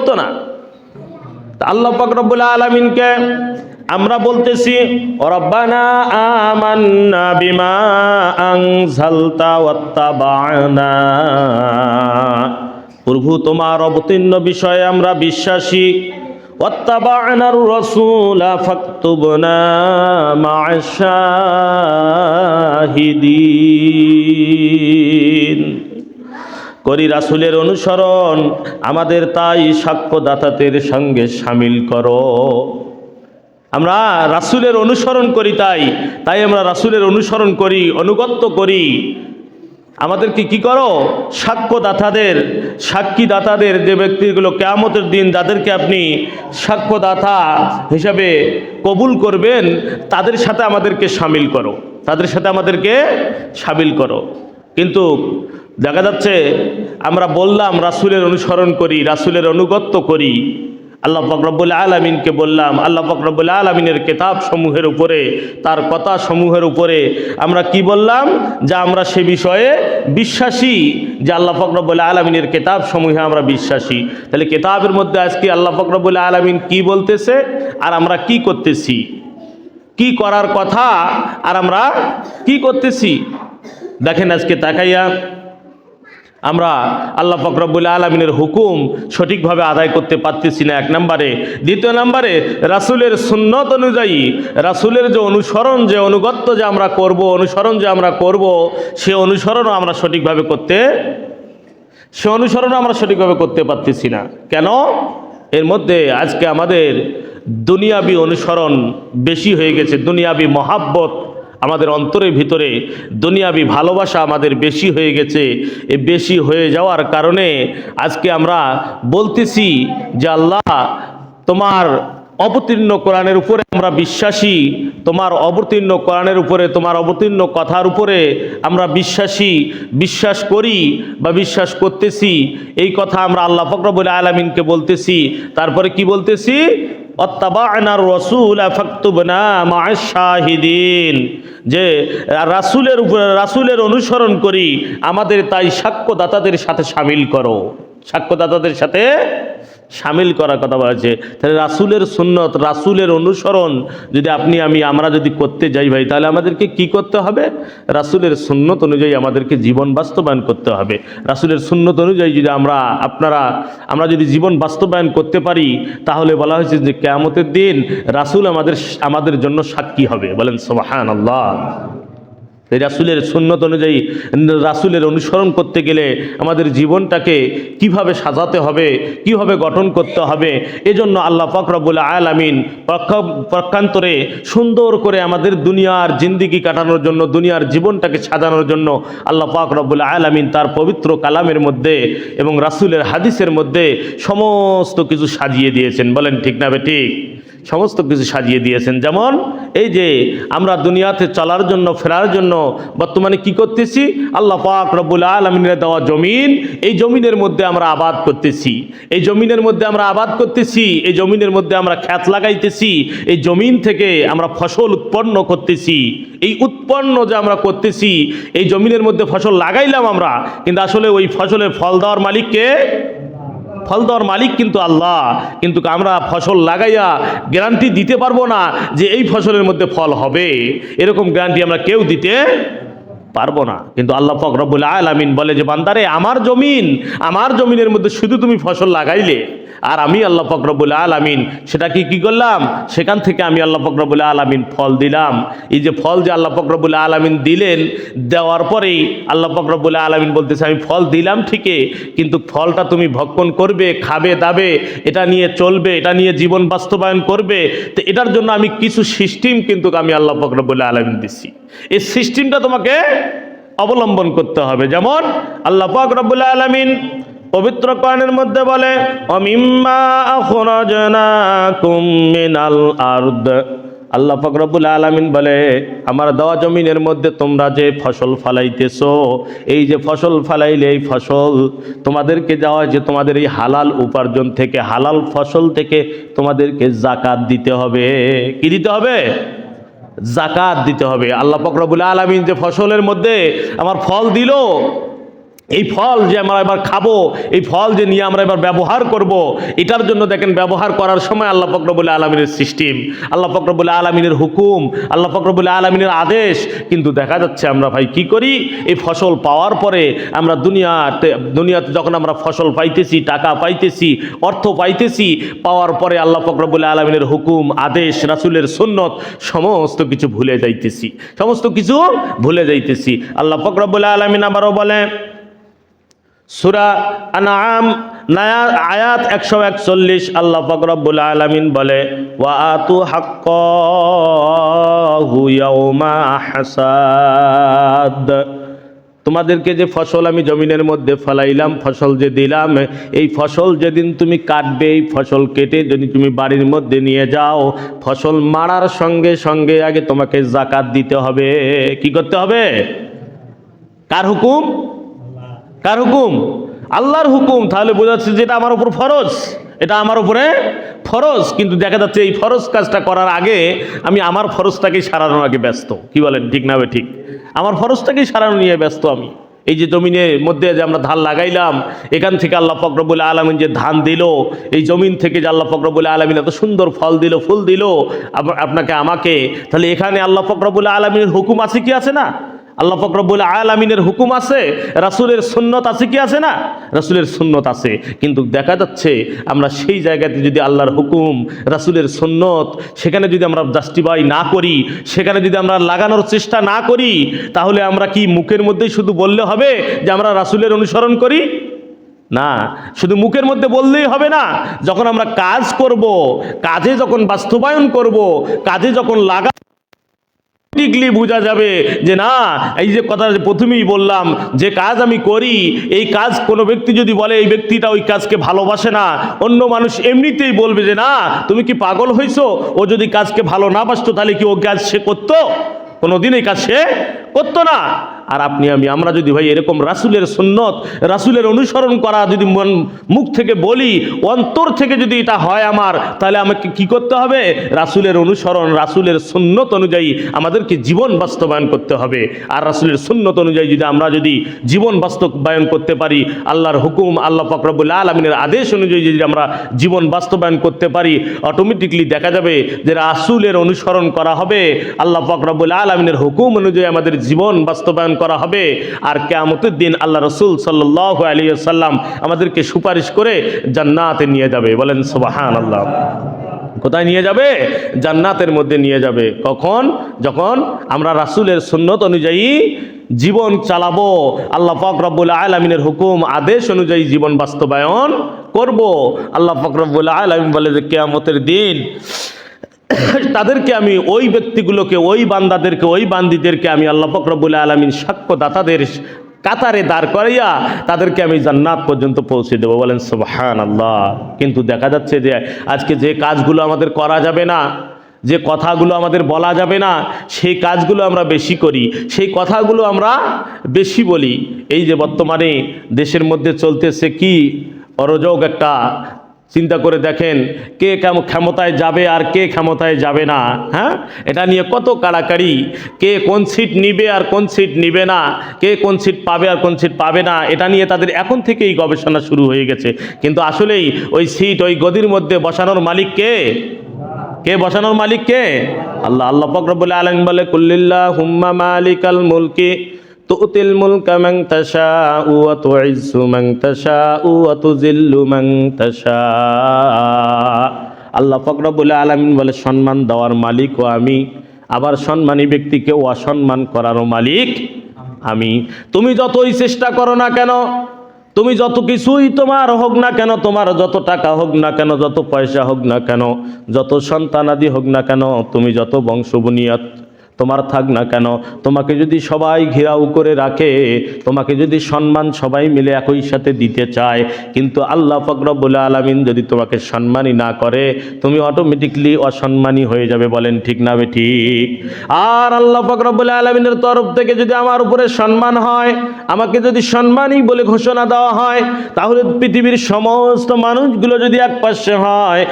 করতো না। আল্লাহ পাক রব্বুল আলামিনকে আমরা বলতেছি রব্বানা আমান্না বিমা আনজালতা ওয়াত্তাবা'না, প্রভু তোমার অবতীর্ণ বিষয়ে আমরা বিশ্বাসী। ওয়াত্তাবা'নার রাসূলা ফাকতুবনা মা'আশ শাহিদিন, করি রাসূলের অনুসরণ, আমাদের তাই সাক্ষ্যদাতাদের সঙ্গে শামিল করো। আমরা রাসূলের অনুসরণ করি, তাই আমরা রাসূলের অনুসরণ করি, অনুগত্য করি। আমাদেরকে কি করো? সাক্ষ্যদাতাদের, সাক্ষীদাতাদের, যে ব্যক্তিগুলো কিয়ামতের দিন যাদেরকে আপনি সাক্ষ্যদাতা হিসাবে কবুল করবেন, তাদের সাথে আমাদেরকে শামিল করো, তাদের সাথে আমাদেরকে শামিল করো। কিন্তু দেখা যাচ্ছে আমরা বললাম রাসূলের অনুসরণ করি, রাসূলের অনুগত্য করি, আল্লাহ পাক রব্বুল আলামিনকে বললাম, আল্লাহ পাক রব্বুল আলামিনের কিতাব সমূহের উপরে, তার কথা সমূহের উপরে আমরা কি বললাম? যে আমরা সে বিষয়ে বিশ্বাসী, যে আল্লাহ পাক রব্বুল আলামিনের কিতাব সমূহে আমরা বিশ্বাসী। তাহলে কিতাবের মধ্যে আজকে আল্লাহ পাক রব্বুল আলামিন কি বলতেছে আর আমরা কি করতেছি, কি করার কথা আর আমরা কি করতেছি? দেখেন আজকে তাকাইয়া আমরা আল্লাহ পাক রব্বুল আলামিনের হুকুম সঠিকভাবে আদায় করতে পারতেছি না, এক নম্বরে। দ্বিতীয় নম্বরে রাসূলের সুন্নত অনুযায়ী রাসূলের যে অনুসরণ, যে অনুগত্য যে আমরা করব, অনুসরণ যে আমরা করব, সে অনুসরণও আমরা সঠিকভাবে করতে পারতেছি না। কেন? এর মধ্যে আজকে আমাদের দুনিয়াবি অনুসরণ বেশি হয়ে গেছে, দুনিয়াবি মহাব্বত আমাদের অন্তরের ভিতরে, দুনিয়াবি ভালোবাসা আমাদের বেশি হয়ে গেছে। এই বেশি হয়ে যাওয়ার কারণে আজকে আমরা বলতেছি যে আল্লাহ তোমার অবতীর্ণ কোরআনের উপরে আমরা বিশ্বাসী, তোমার অবতীর্ণ কোরআনের উপরে, তোমার অবতীর্ণ কথার উপরে আমরা বিশ্বাসী, বিশ্বাস করি বা বিশ্বাস করতেছি। এই কথা আমরা আল্লাহ পাক রব্বুল আলামিনকে বলতেছি। তারপরে কি বলতেছি? ওয়াত্তাবা'নার রাসূলা ফাকতুবনা মা'আশ শাহিদিন, যে রাসূলের উপরে, রাসূলের অনুসরণ করি, আমাদের তাই সাক্ষ্যদাতাদের সাথে শামিল করো, সাক্ষ্যদাতাদের সাথে শামিল করার কথা বলা হয়েছে। তাহলে রাসূলের সুন্নত, রাসূলের অনুসরণ যদি আমরা যদি করতে যাই ভাই, তাহলে আমাদেরকে কি করতে হবে? রাসূলের সুন্নত অনুযায়ী আমাদেরকে জীবন বাস্তবায়ন করতে হবে। রাসূলের সুন্নত অনুযায়ী যদি আমরা যদি জীবন বাস্তবায়ন করতে পারি, তাহলে বলা হয়েছে যে কিয়ামতের দিন রাসূল আমাদের জন্য সাক্ষী হবে। বলেন সুবহানাল্লাহ। এই রাসূলের সুন্নত অনুযায়ী, রাসূলের অনুসরণ করতে গেলে আমাদের জীবনটাকে কিভাবে সাজাতে হবে, কিভাবে গঠন করতে হবে, এজন্য আল্লাহ পাক রব্বুল আলামিন পক্ষান্তরে সুন্দর করে আমাদের দুনিয়ার জিন্দেগি কাটানোর জন্য, দুনিয়ার জীবনটাকে সাজানোর জন্য আল্লাহ পাক রব্বুল আলামিন তার পবিত্র কালামের মধ্যে এবং রাসূলের হাদিসের মধ্যে সমস্ত কিছু সাজিয়ে দিয়েছেন। বলেন ঠিক না বেঠিক? সমস্ত কিছু সাজিয়ে দিয়েছেন। যেমন এই যে আমরা দুনিয়াতে চলার জন্য, ফেরার জন্য বর্তমানে কি করতেছি? আল্লাহ পাক রব্বুল আলামিনের দেওয়া জমিন, এই জমিনের মধ্যে আমরা আবাদ করতেছি, এই জমিনের মধ্যে আমরা আবাদ করতেছি, এই জমিনের মধ্যে আমরা ক্ষেত লাগাইতেছি, এই জমিন থেকে আমরা ফসল উৎপন্ন করতেছি। এই উৎপন্ন যে আমরা করতেছি, এই জমিনের মধ্যে ফসল লাগাইলাম আমরা, কিন্তু আসলে ওই ফসলের ফল দেওয়ার মালিককে? ফল দেওয়ার মালিক কিন্তু আল্লাহ। কিন্তু আমরা ফসল লাগাইয়া গ্যারান্টি দিতে পারবো না যে এই ফসলের মধ্যে ফল হবে, এরকম গ্যারান্টি আমরা কেউ দিতে পারবো না। কিন্তু আল্লাহ পাক রব্বুল আলামিন বলে যে বান্দারে, আমার জমিনের মধ্যে শুধু তুমি ফসল লাগাইলে, আর আমি আল্লাহ পাক রব্বুল আলামিন সেটাকে কি করলাম? সেখান থেকে আমি আল্লাহ পাক রব্বুল আলামিন ফল দিলাম। এই যে ফল যে আল্লাহ পাক রব্বুল আলামিন দিলেন, দেওয়ার পরেই আল্লাহ পাক রব্বুল আলামিন বলতেছে আমি ফল দিলাম ঠিকই, কিন্তু ফলটা তুমি ভক্ষণ করবে, খাবে, দাবে, এটা নিয়ে চলবে, এটা নিয়ে জীবন বাস্তবায়ন করবে। তো এটার জন্য আমি কিছু সিস্টেম কিন্তু আমি আল্লাহ পাক রব্বুল আলামিন দিছি। এই সিস্টেমটা তোমাকে অবলম্বন করতে হবে। যেমন আল্লাহ পাক রব্বুল আলামিন পবিত্র কোরআনের মধ্যে বলে, অমিম্মা আখরাজনাকুম মিনাল আরদ, আল্লাহ পাক রব্বুল আলামিন বলে আমার দেওয়া জমিনের মধ্যে তোমরা যে ফসল ফলাইতেছো, এই যে ফসল ফলাইলে এই ফসল তোমাদেরকে দেওয়া, যে তোমাদের এই হালাল উপার্জন থেকে, হালাল ফসল থেকে তোমাদেরকে যাকাত দিতে হবে। কি দিতে হবে? যাকাত দিতে হবে। আল্লাহ পাক রব্বুল আলামিন যে ফসলের মধ্যে আমার ফল দিল, এই ফল যে আমরা এবার খাবো, এই ফল যে নিয়ে আমরা এবার ব্যবহার করব, এটার জন্য দেখেন ব্যবহার করার সময় আল্লাহ পাক রব্বুল আলামিনের সিস্টেম, আল্লাহ পাক রব্বুল আলামিনের হুকুম, আল্লাহ পাক রব্বুল আলামিনের আদেশ। কিন্তু দেখা যাচ্ছে আমরা ভাই কি করি, এই ফসল পাওয়ার পরে আমরা দুনিয়াতে যখন আমরা ফসল পাইতেছি, টাকা পাইতেছি, অর্থ পাইতেছি, পাওয়ার পরে আল্লাহ পাক রব্বুল আলামিনের হুকুম, আদেশ, রাসূলের সুন্নত সমস্ত কিছু ভুলে যাইতেছি, সমস্ত কিছু ভুলে যাইতেছি। আল্লাহ পাক রব্বুল আলামিন আবারও বলে সূরা আনআম আয়াত 141, আল্লাহ পাক রব্বুল আলামিন বলে ওয়া আতু হাক্কাহু ইয়াউমা হাসাদ। তোমাদেরকে যে ফসল আমি জমিনের মধ্যে ফলাইলাম, ফসল যে দিলাম, এই ফসল যেদিন তুমি কাটবে, এই ফসল কেটে যদি তুমি বাড়ির মধ্যে নিয়ে যাও, ফসল মারার সঙ্গে সঙ্গে আগে তোমাকে যাকাত দিতে হবে। কি করতে হবে? কার হুকুম? কার হুকুম? আল্লাহর হুকুম। তাহলে বোঝা যাচ্ছে যে এটা আমার উপর ফরজ, এটা আমার উপরে ফরজ। কিন্তু দেখা যাচ্ছে এই ফরজ কাজটা করার আগে আমি আমার ফরজটাকেই সারানোর আগে ব্যস্ত। কি বলেন, ঠিক না? ঠিক, আমার ফরজটাকেই সারানো নিয়ে ব্যস্ত আমি। এই যে জমিনের মধ্যে যে আমরা ধান লাগাইলাম, এখান থেকে আল্লাহ পাক রব্বুল আলামিন যে ধান দিল, এই জমিন থেকে যে আল্লাহ পাক রব্বুল আলামিন এত সুন্দর ফল দিল, ফুল দিল আপনাকে আমাকে, তাহলে এখানে আল্লাহ পাক রব্বুল আলামিনের হুকুম আছে কি আছে না? আল্লাহ পাক রব্বুল আলামিনের হুকুম আছে, রাসূলের সুন্নত আছে কি আছে না? রাসূলের সুন্নত আছে। কিন্তু দেখা যাচ্ছে আমরা সেই জায়গাতে যদি আল্লাহর হুকুম, রাসূলের সুন্নত, সেখানে যদি আমরা জাস্টিফাই না করি, সেখানে যদি আমরা লাগানোর চেষ্টা না করি, তাহলে আমরা কি মুখের মধ্যেই শুধু বললে হবে যে আমরা রাসূলের অনুসরণ করি? না, শুধু মুখের মধ্যে বললেই হবে না। যখন আমরা কাজ করব, কাজে যখন বাস্তবায়ন করব, কাজে যখন টিকলি বোঝা যাবে যে না, এই যে কথা প্রথমেই বললাম, যে কাজ আমি করি, এই কাজ কোনো ব্যক্তি যদি বলে এই ব্যক্তিটা ওই কাজকে ভালোবাসে না, অন্য মানুষ এমনিতেই বলবে যে না, তুমি কি পাগল হইছো? ও যদি কাজকে ভালো না বাসতো তাহলে কি ও কাজ সে করতো? কোনোদিন এই কাজ সে করতো না। আর আপনি আমরা যদি ভাই এরকম রাসূলের সুন্নত, রাসূলের অনুসরণ করা যদি মুখ থেকে বলি, অন্তর থেকে যদি এটা হয় আমার, তাহলে আমাকে কি করতে হবে? রাসূলের অনুসরণ, রাসূলের সুন্নত অনুযায়ী আমাদেরকে জীবন বাস্তবায়ন করতে হবে। আর রাসূলের সুন্নত অনুযায়ী আমরা যদি জীবন বাস্তবায়ন করতে পারি, আল্লাহর হুকুম, আল্লাহ পাক রব্বুল আলামিনের আদেশ অনুযায়ী যদি আমরা জীবন বাস্তবায়ন করতে পারি, অটোমেটিকলি দেখা যাবে যে রাসূলের অনুসরণ করা হবে, আল্লাহ পাক রব্বুল আলামিনের হুকুম অনুযায়ী আমাদের জীবন বাস্তবায়ন করা হবে। আর কিয়ামতের দিন আল্লাহ রাসূল সাল্লাল্লাহু আলাইহি ওয়াসাল্লাম আমাদেরকে সুপারিশ করে জান্নাতে নিয়ে যাবে। বলেন সুবহানাল্লাহ। কোথায় নিয়ে যাবে? জান্নাতের মধ্যে নিয়ে যাবে। কখন? যখন আমরা রাসূলের সুন্নত অনুযায়ী জীবন চালাবো, আল্লাহ পাক রব্বুল আলামিনের হুকুম, আদেশ অনুযায়ী জীবন বাস্তবায়ন করব। আল্লাহ পাক রব্বুল আলামিন বলে যে কিয়ামতের দিন তাদেরকে আমি, ওই ব্যক্তিগুলোকে, ওই বান্দাদেরকে, ওই বান্দিদেরকে আমি আল্লাহ পাক রব্বুল আলামিন সাক্ষ্যদাতাদের কাতারে দাঁড় করাইয়া তাদেরকে আমি জান্নাত পর্যন্ত পৌঁছে দেবো। বলেন সুবহানাল্লাহ। কিন্তু দেখা যাচ্ছে যে আজকে যে কাজগুলো আমাদের করা যাবে না, যে কথাগুলো আমাদের বলা যাবে না, সেই কাজগুলো আমরা বেশি করি, সেই কথাগুলো আমরা বেশি বলি। এই যে বর্তমানে দেশের মধ্যে চলতেছে কি অরাজক একটা, চিন্তা করে দেখেন, কে ক্ষমতায় যাবে আর কে ক্ষমতায় যাবে না। হ্যাঁ, এটা নিয়ে কত কাড়াকাড়ি, কে কোন সিট নিবে আর কোন সিট নিবে না, কে কোন সিট পাবে আর কোন সিট পাবে না, এটা নিয়ে তাদের এখন থেকেই গবেষণা শুরু হয়ে গেছে। কিন্তু আসলেই ওই সিট, ওই গদির মধ্যে বসানোর মালিক কে? কে বসানোর মালিক কে? আল্লাহ। আল্লাহ পাক রব্বুল আলামিন বলে কুল্লিল্লাহুম্মা মালিকাল মুলকি তুতিল মুলকা মান তাশাউ ওয়া তুইজ্জু মান তাশাউ ওয়া তুযিল্লু মান তাশাউ। আল্লাহ পাক রব্বুল আলামিন বলে সম্মান দেওয়ার মালিকও আমি, আবার সম্মানী ব্যক্তিকে অসম্মান করারও মালিক আমি। তুমি যতই চেষ্টা করো না কেন, তুমি যত কিছুই তোমার হোক না কেন, তোমার যত টাকা হোক না কেন, যত পয়সা হোক না কেন, যত সন্তানাদি হোক না কেন, তুমি যত বংশবুনিয়াদ তোমার থাক না কেন, তোমাকে যদি সবাই ঘেরাও করে রাখে, তোমাকে যদি সম্মান সবাই মিলে একই সাথে দিতে চায়, কিন্তু আল্লাহ পাক রব্বুল আলামিন যদি তোমাকে সম্মানই না করে, তুমি অটোমেটিকলি অসম্মানী হয়ে যাবে। বলেন ঠিক না ঠিক? আর আল্লাহ পাক রব্বুল আলামিনের তরফ থেকে যদি আমার উপরে সম্মান হয়, আমাকে যদি সম্মানী বলে ঘোষণা দেওয়া হয়, তাহলে পৃথিবীর সমস্ত মানুষগুলো যদি এক পাশে হয়,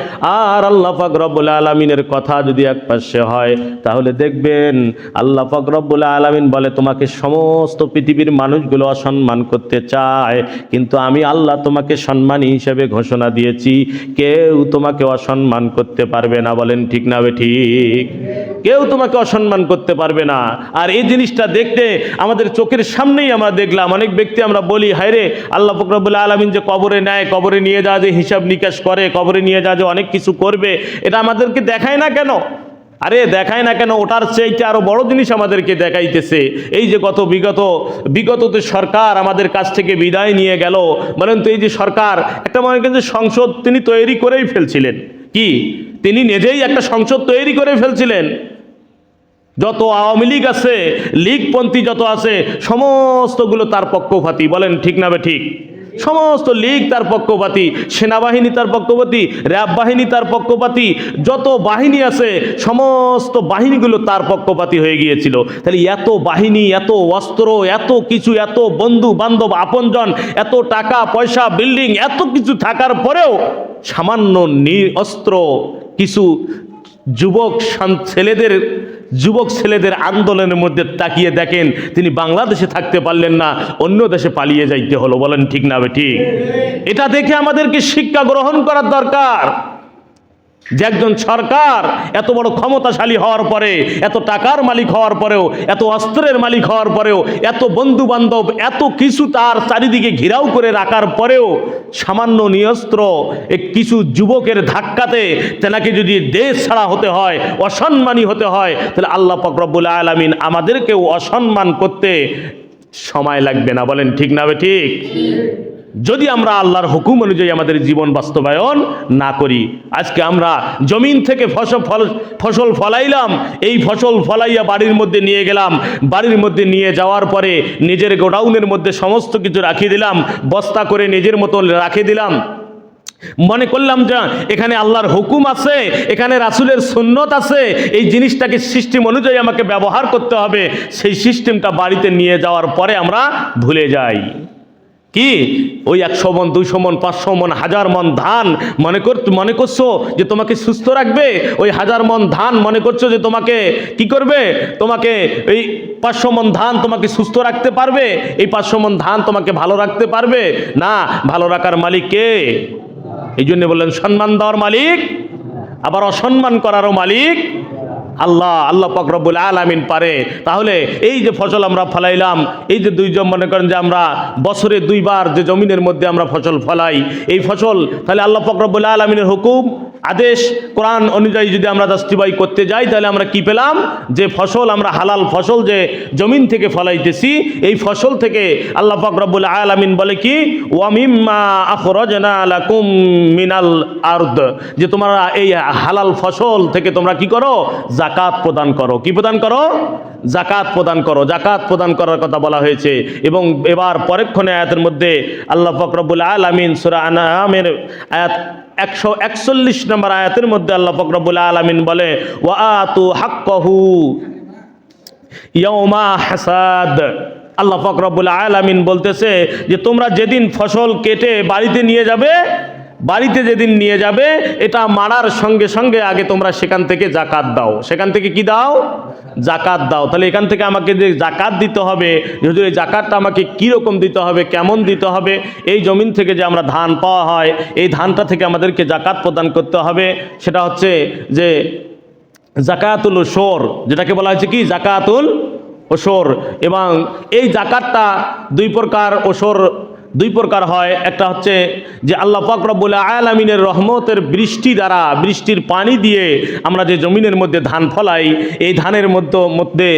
আর আল্লাহ পাক রব্বুল আলামিনের কথা যদি এক পাশে হয়, তাহলে দেখবেন দেখবেন আল্লাহ পাক রব্বুল আলামিন বলে তোমাকে সমস্ত পৃথিবীর মানুষগুলো অসম্মান করতে চায়, কিন্তু আমি আল্লাহ তোমাকে সম্মানী হিসেবে ঘোষণা দিয়েছি, কেউ তোমাকে অসম্মান করতে পারবে না। বলেন ঠিক না ঠিক? কেউ তোমাকে অসম্মান করতে পারবে না। আর এই জিনিসটা দেখতে আমাদের চোখের সামনেই আমরা দেখলাম, অনেক ব্যক্তি আমরা বলি হায় রে আল্লাহ পাক রব্বুল আলামিন যে কবরে নেয়, কবরে নিয়ে যাওয়া যে হিসাব নিকাশ করে, কবরে নিয়ে যাওয়া যে অনেক কিছু করবে, এটা আমাদেরকে দেখায় না কেন? আরে দেখায় না কেন? ওটার চাইতে আরো বড় জিনিস আমাদেরকে দেখাইতেছে। এই যে বিগততে সরকার আমাদের কাছ থেকে বিদায় নিয়ে গেল, বলেন তো এই যে সরকার একটা মনে করেন যে সংসদ তিনি তৈরি করেই ফেলছিলেন, কি তিনি নিজেই একটা সংসদ তৈরি করে ফেলছিলেন। যত আওয়ামী লীগ আছে, লীগপন্থী যত আছে, সমস্তগুলো তার পক্ষপাতী। বলেন ঠিক না ঠিক? সমস্ত লীগ তার পক্ষপাতী, সেনাবাহিনী তার পক্ষপাতী, র্যাব বাহিনী তার পক্ষপাতী, যত বাহিনী আছে সমস্ত বাহিনীগুলো তার পক্ষপাতী হয়ে গিয়েছিল। তাহলে এত বাহিনী, এত অস্ত্র, এত কিছু, এত বন্ধু বান্ধব আপনজন, এত টাকা পয়সা, বিল্ডিং, এত কিছু থাকার পরেও সামান্য অস্ত্র কিছু যুবক ছেলেদের আন্দোলনের মধ্যে তাকিয়ে দেখেন তিনি বাংলাদেশে থাকতে পারলেন না, অন্য দেশে পালিয়ে যাইতে হলো। বলেন ঠিক না ঠিক? এটা দেখে আমাদেরকে শিক্ষা গ্রহণ করার দরকার যে একজন সরকার এত বড় ক্ষমতাশালী হওয়ার পরে, এত টাকার মালিক হওয়ার পরেও, এত অস্ত্রের মালিক হওয়ার পরেও, এত বন্ধু বান্ধব, এত কিছু তার চারিদিকে ঘিরাও করে রাখার পরেও সামান্য নিরস্ত্র কিছু যুবকের ধাক্কাতে তেনাকে যদি দেশ ছাড়া হতে হয়, অসম্মানী হতে হয়, তাহলে আল্লাহ পাক রব্বুল আলামিন আমাদেরকেও অসম্মান করতে সময় লাগবে না। বলেন ঠিক না ঠিক? যদি আমরা আল্লাহর হুকুম অনুযায়ী আমাদের জীবন বাস্তবায়ন না করি। আজকে আমরা জমিন থেকে ফসল ফলাইলাম, এই ফসল ফলাইয়া বাড়ির মধ্যে নিয়ে গেলাম, বাড়ির মধ্যে নিয়ে যাওয়ার পরে নিজের গোডাউনের মধ্যে সমস্ত কিছু রাখিয়ে দিলাম, বস্তা করে নিজের মতো রাখে দিলাম, মনে করলাম যে এখানে আল্লাহর হুকুম আছে, এখানে রাসূলের সুন্নত আছে, এই জিনিসটাকে সিস্টেম অনুযায়ী আমাকে ব্যবহার করতে হবে। সেই সিস্টেমটা বাড়িতে নিয়ে যাওয়ার পরে আমরা ভুলে যাই। কি ওই 100 মন, 200 মন, 500 মন, 1000 মন ধান মনে করছো যে তোমাকে সুস্থ রাখবে? ওই 1000 মন ধান মনে করছো যে তোমাকে কি করবে? তোমাকে এই 500 মন ধান তোমাকে সুস্থ রাখতে পারবে? এই 500 মন ধান তোমাকে ভালো রাখতে পারবে না। ভালো রাখার মালিক কে? এই জন্য বললেন সম্মান দেওয়ার মালিক, আবার অসম্মান করারও মালিক আল্লাহ। আল্লাহ পাক রব্বুল আলামিন পারে। তাহলে এই যে ফসল আমরা ফলাইলাম, এই যে দুইজন মনে করেন যে আমরা বছরে 2 বার যে জমিনের মধ্যে আমরা ফসল ফলাই, এই ফসল তাহলে আল্লাহ পাক রব্বুল আলামিনের হুকুম আদেশ কোরআন অনুযায়ী যদি আমরা জাস্টিফাই করতে যাই, তাহলে আমরা কি পেলাম? যে ফসল আমরা হালাল ফসল যে জমিন থেকে ফলাইতেছি, এই ফসল থেকে আল্লাহ পাক রব্বুল আলামিন বলে কি ওয়া মিম্মা আখরাজনা লাকুম মিনাল আরদ, যে তোমরা এই হালাল ফসল থেকে তোমরা কি করো? যাকাত প্রদান করো। কি প্রদান করো? যাকাত প্রদান করো। যাকাত প্রদান করার কথা বলা হয়েছে। এবং এবার পরেক্ষণে আয়াতের মধ্যে আল্লাহ পাক রব্বুল আলামিন সূরা আনআমের আয়াত 141 নম্বর আয়াতের মধ্যে আল্লাহ পাক রব্বুল আলামিন বলে ওয়া আতু হাক্কাহু ইয়াউমা হাসাদ। আল্লাহ পাক রব্বুল আলামিন বলতেছে যে তোমরা যেদিন ফসল কেটে বাড়িতে নিয়ে যাবে, বাড়িতে যেদিন নিয়ে যাবে, এটা মারার সঙ্গে সঙ্গে আগে তোমরা সেখান থেকে যাকাত দাও। সেখান থেকে কি দাও? যাকাত দাও। তাহলে এখান থেকে আমাকে যে যাকাত দিতে হবে, যদি এই যাকাতটা আমাকে কীরকম দিতে হবে, কেমন দিতে হবে, এই জমিন থেকে যে আমরা ধান পাওয়া হয়, এই ধানটা থেকে আমাদেরকে যাকাত প্রদান করতে হবে। সেটা হচ্ছে যে যাকাতুল উশর, যেটাকে বলা হয়েছে কি যাকাতুল উশর। এবং এই যাকাতটা দুই প্রকার হয়। একটা হচ্ছে যে আল্লাহ পাক রব্বুল আলামিনের রহমতের বৃষ্টি দ্বারা, বৃষ্টির পানি দিয়ে আমরা যে জমিনের মধ্যে ধান ফলাই, এই ধানের মধ্যে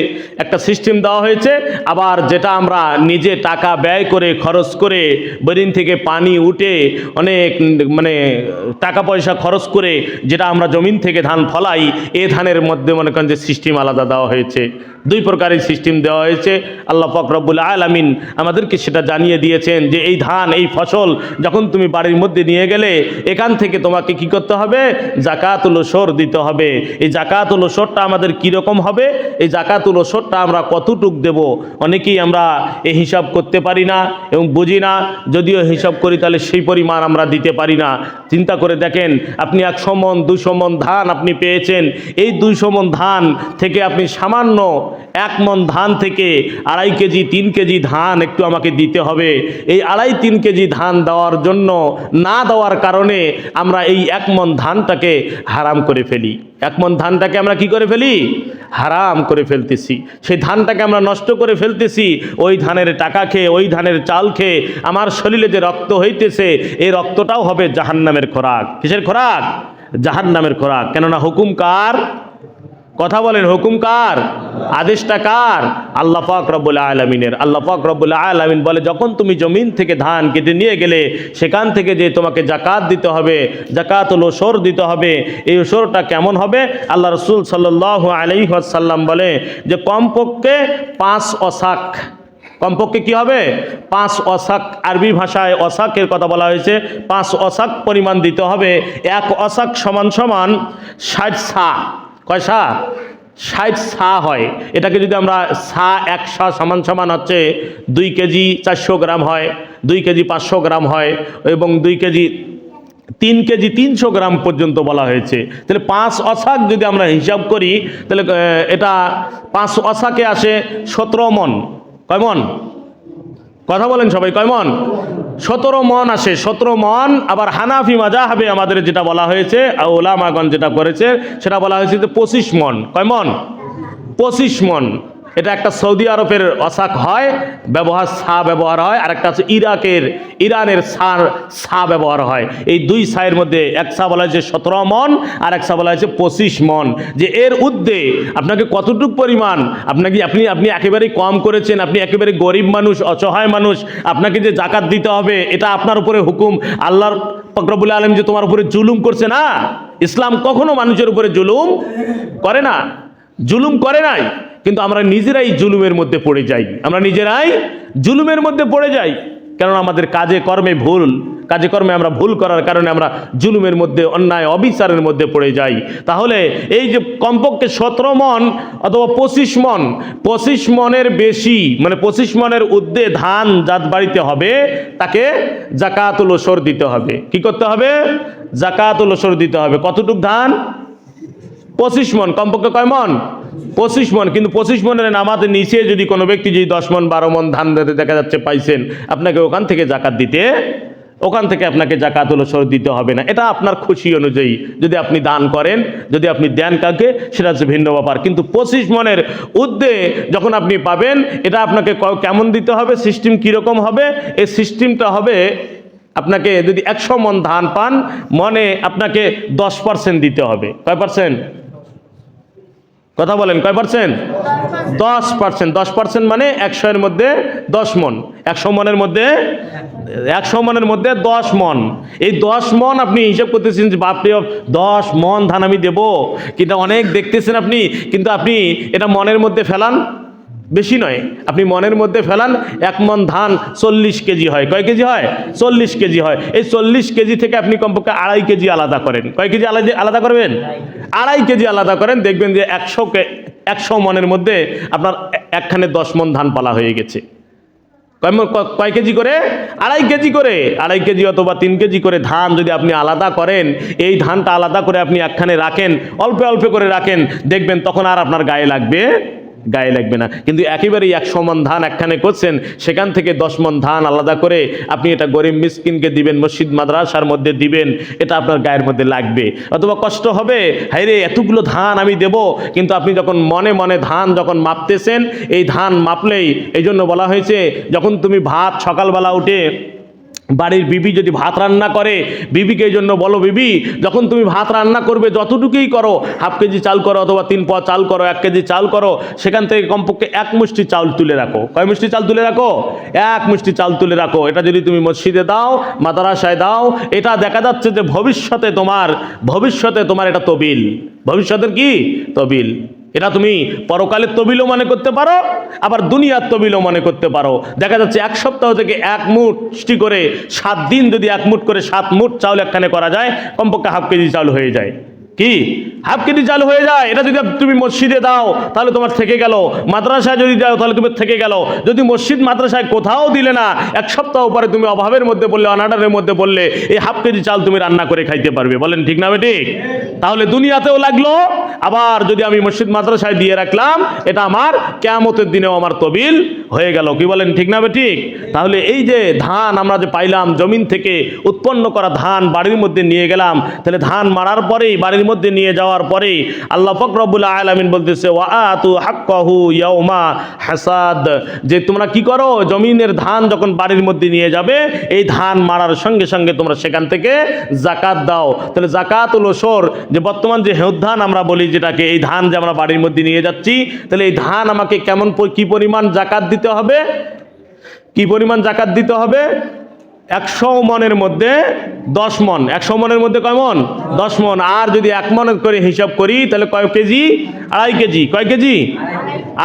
একটা সিস্টেম দেওয়া হয়েছে। আবার যেটা আমরা নিজে টাকা ব্যয় করে খরচ করে বোরিং থেকে পানি উঠে অনেক টাকা পয়সা খরচ করে যেটা আমরা জমিন থেকে ধান ফলাই, এই ধানের মধ্যে মনে করেন যে সিস্টেম আলাদা দেওয়া হয়েছে। দুই প্রকারের সিস্টেম দেওয়া হয়েছে। আল্লাহ পাক রব্বুল আলামিন আমাদেরকে সেটা জানিয়ে দিয়েছেন যে এই ধান, এই ফসল যখন তুমি বাড়ির মধ্যে নিয়ে গেলে এখান থেকে তোমাকে কি করতে হবে? জাকাতুল ওশর দিতে হবে। এই জাকাতুল ওশরটা আমাদের কীরকম হবে? এই জাকাতুল ওশরটা আমরা কতটুক দেব? অনেকেই আমরা এই হিসাব করতে পারি না এবং বুঝি না। যদিও হিসাব করি তাহলে সেই পরিমাণ আমরা দিতে পারি না। চিন্তা করে দেখেন, আপনি 100 মণ 200 মণ ধান আপনি পেয়েছেন। এই 200 মণ ধান থেকে আপনি সামান্য 1 মণ ধান থেকে 2.5 কেজি 3 কেজি ধান একটু আমাকে দিতে হবে। এই 2.5-3 কেজি ধান দেওয়ার জন্য, না দেওয়ার কারণে আমরা এই 1 মণ ধানটাকে হারাম করে ফেলি। 1 মণ ধানটাকে আমরা কি করে ফেলি? হারাম করে ফেলতেছি। সেই ধানটাকে আমরা নষ্ট করে ফেলতেছি। ওই ধানের টাকা খেয়ে, ওই ধানের চাল খেয়ে আমার শরীরে যে রক্ত হইতেছে, এই রক্তটাও হবে জাহান্নামের খোরাক। কিসের খোরাক? জাহান্নামের খোরাক। কেননা হুকুম কার? কথা বলেন, হুকুম কার? আদেশটা কার? আল্লাহ পাক রব্বুল আলামিনের। আল্লাহ পাক রব্বুল আলামিন বলে, যখন তুমি জমিন থেকে ধান কেটে নিয়ে গেলে সেখান থেকে যে তোমাকে জাকাত দিতে হবে, জাকাতুল ওশর দিতে হবে। এই ওশরটা কেমন হবে? আল্লাহ রাসূল সাল্লাল্লাহু আলাইহি ওয়াসাল্লাম বলে যে কমপক্ষে 5 ওসাক। কমপক্ষে কি হবে? 5 ওসাক। আরবি ভাষায় ওসাকের কথা বলা হয়েছে। 5 ওসাক পরিমাণ দিতে হবে। 1 ওসাক সমান 60 সা। কয় সা? 60 সা হয়। এটাকে যদি আমরা সা, 1 সা সমান হচ্ছে 2 কেজি 400 গ্রাম হয়, 2 কেজি 500 গ্রাম হয়, এবং 2 কেজি 3 কেজি 300 গ্রাম পর্যন্ত বলা হয়েছে। তাহলে 5 ওসাক যদি আমরা হিসাব করি তাহলে এটা 5 ওসাকে আসে 17 মণ। কয় মণ? কথা বলেন সবাই, কয় মণ? 17 মণ আসে। 17 মণ। আবার হানাফি মাযহাবে আমাদের যেটা বলা হয়েছে, উলামাগণ যেটা করেছে সেটা বলা হয়েছে যে 25 মণ। কয় মণ? 25 মণ। এটা একটা সৌদি আরবের ওসাক হয়, ব্যবহার সা ব্যবহার হয়, আর একটা আছে ইরানের সা ব্যবহার হয়। এই 2 সায়ের মধ্যে এক সা বলা হয়েছে 17 মণ, আর এক সা বলা হয়েছে 25 মণ। যে এর ঊর্ধ্বে আপনাকে কতটুকু পরিমাণ, আপনি একেবারেই কম করেছেন, আপনি একেবারে গরিব মানুষ, অসহায় মানুষ, আপনাকে যে জাকাত দিতে হবে এটা আপনার উপরে হুকুম। আল্লাহর পাক রব্বুল আলামিন যে তোমার উপরে জুলুম করছে না। ইসলাম কখনো মানুষের উপরে জুলুম করে না, জুলুম করে নাই। কিন্তু আমরা নিজেরাই জুলুমের মধ্যে পড়ে যাই। আমরা নিজেরাই জুলুমের মধ্যে পড়ে যাই, কারণ আমাদের কাজে কর্মে আমরা ভুল করার কারণে আমরা জুলুমের মধ্যে, অন্যায় অবিচারের মধ্যে পড়ে যাই। তাহলে এই যে কমপক্ষে 17 মণ অথবা 25 মণ, 25 মণের বেশি, মানে 25 মণের ঊর্ধ্বে ধান যার বাড়িতে হবে তাকে জাকাতুল ওশর দিতে হবে। কি করতে হবে? জাকাতুল ওশর দিতে হবে। কতটুক ধান? 25 মণ। কমপক্ষে কয় মণ? 25 মণ। কিন্তু 25 মণের নামাতে নিচে যদি কোনো ব্যক্তি যদি 10 মণ 12 মণ ধান দেখা যাচ্ছে পাইছেন, আপনাকে ওখান থেকে জাকাতুল ওশর দিতে হবে না। এটা আপনার খুশি অনুযায়ী যদি আপনি দান করেন, যদি আপনি দেন কাকে, সেটা হচ্ছে ভিন্ন ব্যাপার। কিন্তু 25 মণের ঊর্ধ্বে যখন আপনি পাবেন, এটা আপনাকে কেমন দিতে হবে? সিস্টেম কীরকম হবে? এই সিস্টেমটা হবে, আপনাকে যদি 100 মণ ধান পান, মনে আপনাকে 10% দিতে হবে। কয় পার্সেন্ট? কথা বলেন, কয় পার্সেন্ট? 10%। 10% মানে 100 এর মধ্যে 10 মণ। 100 মণের মধ্যে 10 মণ। এই 10 মণ আপনি হিসাব করতেছেন যে বাপরে 10 মণ ধান আমি দেবো, কিন্তু অনেক দেখতেছেন আপনি, কিন্তু আপনি এটা মনের মধ্যে ফেলান, বেশি নয়, আপনি মনের মধ্যে ফেলান। 1 মণ ধান 40 কেজি হয়। কয় কেজি হয়? 40 কেজি হয়। এই 40 কেজি থেকে আপনি কমপক্ষে 2.5 কেজি আলাদা করেন। কয় কেজি আলাদা করবেন? 2.5 কেজি আলাদা করেন। দেখবেন যে 100 মণের মধ্যে আপনার একখানে 10 মণ ধান পালা হয়ে গেছে। কয় কেজি করে? 2.5 কেজি করে। 2.5 কেজি অথবা 3 কেজি করে ধান যদি আপনি আলাদা করেন, এই ধানটা আলাদা করে আপনি একখানে রাখেন, অল্প অল্প করে রাখেন, দেখবেন তখন আর আপনার গায়ে লাগবে না। কিন্তু একেবারেই 100 মণ ধান একখানে করছেন, সেখান থেকে 10 মণ ধান আলাদা করে আপনি এটা গরিব মিসকিনকে দিবেন, মসজিদ মাদ্রাসার মধ্যে দিবেন, এটা আপনার গায়ের মধ্যে লাগবে। অথবা কষ্ট হবে, হায় রে এতগুলো ধান আমি দেব। কিন্তু আপনি যখন মনে মনে ধান যখন মাপতেছেন, এই ধান মাপলেই, এই জন্য বলা হয়েছে যখন তুমি ভাত সকালবেলা উঠে বাড়ির বিবি যদি ভাত রান্না করে, বিবিকে এই জন্য বলো, বিবি যখন তুমি ভাত রান্না করবে যতটুকুই করো, 1/2 কেজি চাল করো অথবা 3 পোয়া চাল করো, 1 কেজি চাল করো, সেখান থেকে কমপক্ষে 1 মুষ্টি চাল তুলে রাখো। কয় মুষ্টি চাল তুলে রাখো? 1 মুষ্টি চাল তুলে রাখো। এটা যদি তুমি মসজিদে দাও, মাদ্রাসায় দাও, এটা দেখা যাচ্ছে যে ভবিষ্যতে তোমার এটা তবিল। ভবিষ্যতের কি? তবিল। এটা তুমি পরকালের তবিলও মনে করতে পারো, আবার দুনিয়ার তবিলও মনে করতে পারো। দেখা যাচ্ছে এক সপ্তাহ থেকে এক মুঠটি করে 7 দিন যদি এক মুঠ করে 7 মুঠ চাউল একখানে করা যায়, কমপক্ষে হাফ কেজি চাউল হয়ে যায়। কি হাফ কেজি চাল হয়ে যায়। এটা যদি তুমি মসজিদে দাও তাহলে তোমার থেকে গেল, মাদ্রাসায় যদি দাও তাহলে তুমি থেকে গেল। যদি মসজিদ মাদ্রাসায় কোথাও দিলে না, এক সপ্তাহ পরে তুমি অভাবের মধ্যে বললে, অনার্ডারের মধ্যে বললে, এই হাফ কেজি চাল তুমি রান্না করে খাইতে পারবে। বলেন ঠিক না বেঠিক? তাহলে দুনিয়াতেও লাগলো, আবার যদি আমি মসজিদ মাদ্রাসায় দিয়ে রাখলাম, এটা আমার কিয়ামতের দিনেও আমার তবিল হয়ে গেল। কি বলেন ঠিক না বেঠিক? তাহলে এই যে ধান আমরা যে পাইলাম, জমিন থেকে উৎপন্ন করা ধান বাড়ির মধ্যে নিয়ে গেলাম, তাহলে ধান মারার পরেই, বাড়ির মধ্যে নিয়ে যাওয়ার পরে আল্লাহ পাক রব্বুল আলামিন বলতেছে, ওয়া আতু হাক্কাহু ইয়াউমা হাসাদ, যে তোমরা কি করো, জমিনের ধান যখন বাড়ির মধ্যে নিয়ে যাবে, এই ধান মারার সঙ্গে সঙ্গে তোমরা সেখান থেকে যাকাত দাও। তাহলে যাকাতুল ওসর, যে বর্তমান যে হেউদ ধান আমরা বলি যেটাকে, এই ধান যে আমরা বাড়ির মধ্যে নিয়ে যাচ্ছি, তাহলে এই ধান আমাকে কি পরিমাণ যাকাত দিতে হবে? কি পরিমাণ যাকাত দিতে হবে? 100 মনের মধ্যে 10 মন। 100 মনের মধ্যে কয় মন? 10 মন। আর যদি 1 মন করে হিসাব করি তাহলে কয় কেজি? 2.5 কেজি। কয় কেজি?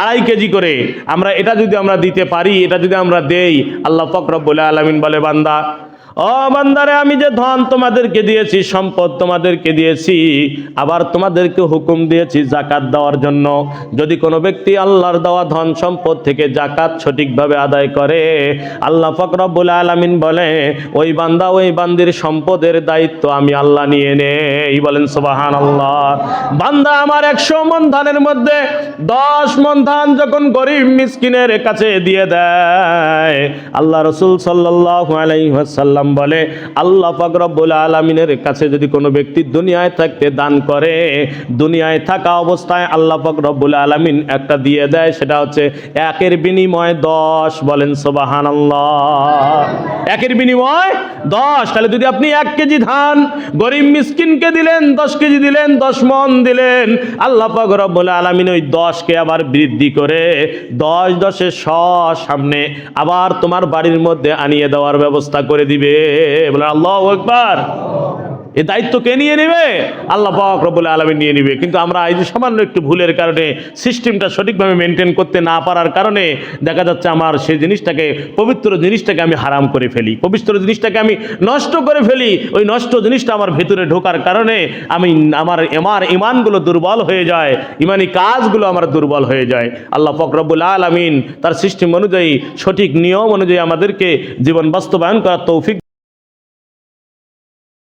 2.5 কেজি করে আমরা এটা যদি আমরা দিতে পারি, এটা যদি আমরা দেই, আল্লাহ পাক রব্বুল আলামিন বলে, বান্দা, ও বান্দারে, আমি যে ধন তোমাদেরকে দিয়েছি, সম্পদ তোমাদেরকে দিয়েছি, আবার তোমাদেরকে হুকুম দিয়েছি যাকাত দেওয়ার জন্য। যদি কোনো ব্যক্তি আল্লাহর দেওয়া ধন সম্পদ থেকে যাকাত সঠিকভাবে আদায় করে, আল্লাহ পাক রব্বুল আলামিন বলে, ওই বান্দা, ওই বান্দির সম্পদের দায়িত্ব আমি আল্লাহ নিয়ে নেই। বলেন সুবহানাল্লাহ। বান্দা আমার 100 মন ধানের মধ্যে 10 মন ধান যখন গরিব মিসকিনের কাছে দিয়ে দেয়, আল্লাহ রাসূল সাল্লাল্লাহু আলাইহি ওয়াসাল্লাম বলে, আল্লাহ পাক রব্বুল আলামিনের কাছে যদি কোনো ব্যক্তি দুনিয়ায় থাকতে দান করে, দুনিয়ায় থাকা অবস্থায় আল্লাহ পাক রব্বুল আলামিন একটা দিয়ে দেয়, সেটা হচ্ছে 1-এর বিনিময়ে 10। বলেন সুবহানাল্লাহ। 1-এর বিনিময়ে 10। তাহলে যদি আপনি 1 কেজি ধান গরিব মিসকিনকে দিলেন, 10 কেজি দিলেন, 10 মন দিলেন, আল্লাহ পাক রব্বুল আলামিন ওই 10কে আবার বৃদ্ধি করে 10 সামনে আবার তোমার বাড়ির মধ্যে আনিয়ে দেওয়ার ব্যবস্থা করে দিবে। বলে আল্লাহু আকবার। এই দায়িত্ব কে নিয়ে নেবে? আল্লাহ পাক রব্বুল আলামিন নিয়ে নেবে। কিন্তু আমরা এই যে সামান্য একটু ভুলের কারণে, সিস্টেমটা সঠিকভাবে মেনটেন করতে না পারার কারণে দেখা যাচ্ছে আমার সেই জিনিসটাকে, পবিত্র জিনিসটাকে আমি হারাম করে ফেলি, পবিত্র জিনিসটাকে আমি নষ্ট করে ফেলি। ওই নষ্ট জিনিসটা আমার ভেতরে ঢোকার কারণে আমার ইমানগুলো দুর্বল হয়ে যায়, ইমানি কাজগুলো আমার দুর্বল হয়ে যায়। আল্লাহ পাক রব্বুল আলামিন তার সিস্টেম অনুযায়ী, সঠিক নিয়ম অনুযায়ী আমাদেরকে জীবন বাস্তবায়ন করার তৌফিক